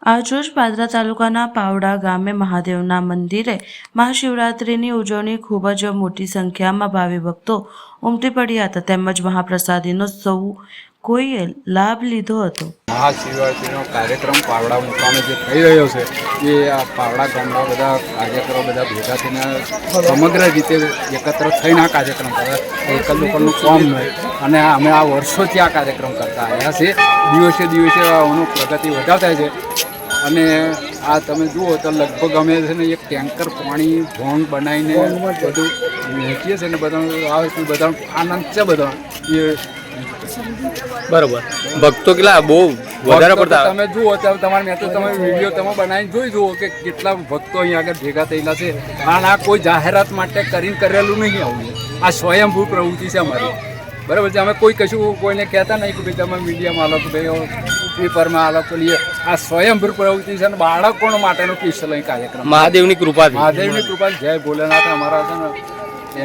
આજરોજ પાદરા તાલુકાના પાવડા ગામે મહાદેવના મંદિરે મહાશિવરાત્રિની ઉજવણી ખૂબ જ મોટી સંખ્યામાં ભાવિ ભક્તો ઉમટી પડ્યા હતા તેમજ મહાપ્રસાદીનો સૌ કોઈએ લાભ લીધો હતો। મહાશિવરાત્રિનો કાર્યક્રમ પાવડા મુકામે જે થઈ રહ્યો છે એ આ પાવડા ગામના બધા કાર્યકરો બધા ભેગા થઈને સમગ્ર રીતે એકત્ર થઈને આ કાર્યક્રમ કરે એક લોકોનું કામ નહીં અને અમે આ વર્ષોથી આ કાર્યક્રમ કરતા આવ્યા છે। દિવસે દિવસે આનું પ્રગતિ વધારતા છે અને આ તમે જુઓ તો લગભગ અમે છે ને એક ટેન્કર પાણી ભોંગ બનાવીને બધું વેચીએ છીએ ને બધા આવે બધા આનંદ છે બધા એ બરોબર। ભક્તો કેટલા બહુ વધારે પડતા તમે જુઓ તો તમારે મેં તો તમે વિડીયો તમે બનાવીને જોઈ જુઓ કે કેટલા ભક્તો અહીંયા આગળ ભેગા થયેલા છે અને આ કોઈ જાહેરાત માટે કરીને કરેલું નહીં આવું આ સ્વયંભૂ પ્રવૃત્તિ છે અમારી બરાબર છે। અમે કોઈ કશું કોઈને કહેતા નહીં કે ભાઈ તમે મીડિયામાં આલો કે ભાઈ પેપરમાં આલો તો લઈએ આ સ્વયંભૂ પ્રવૃત્તિ છે અને બાળકો માટેનો સ્પેશિયલ અહીં કાર્યક્રમ મહાદેવની કૃપાથી મહાદેવની કૃપા જય ભોલેનાથ અમારા છે ને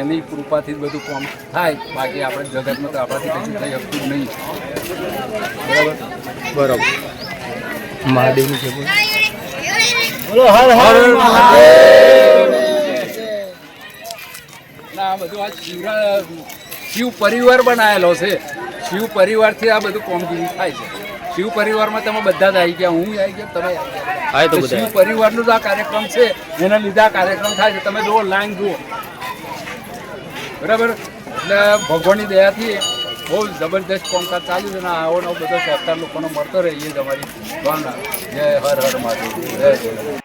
એની કૃપાથી જ બધું કામ થાય બાકી આપણે જગતમાં તો આપણાથી કશું થઈ શકતું નહીં બરાબર બરોબર મહાદેવની છે બોલો હર હર મહાદેવ ના બધું આ શિવ પરિવાર બનાવેલો છે શિવ પરિવારથી આ બધું કામગીરી થાય છે શિવ પરિવારમાં તમે બધા જ આવી ગયા હું આવી ગયો તમે હા તો શિવ પરિવારનો જ આ કાર્યક્રમ છે એના લીધે આ કાર્યક્રમ થાય છે તમે જુઓ લાઈન જુઓ બરાબર એટલે ભગવાનની દયાથી બહુ જબરદસ્ત કામકાજ ચાલુ છે ને આવો નવો બધો સહકાર લોકોનો મળતો રહે એ જ અમારી ભાવના જય હર હર મહાદેવ જય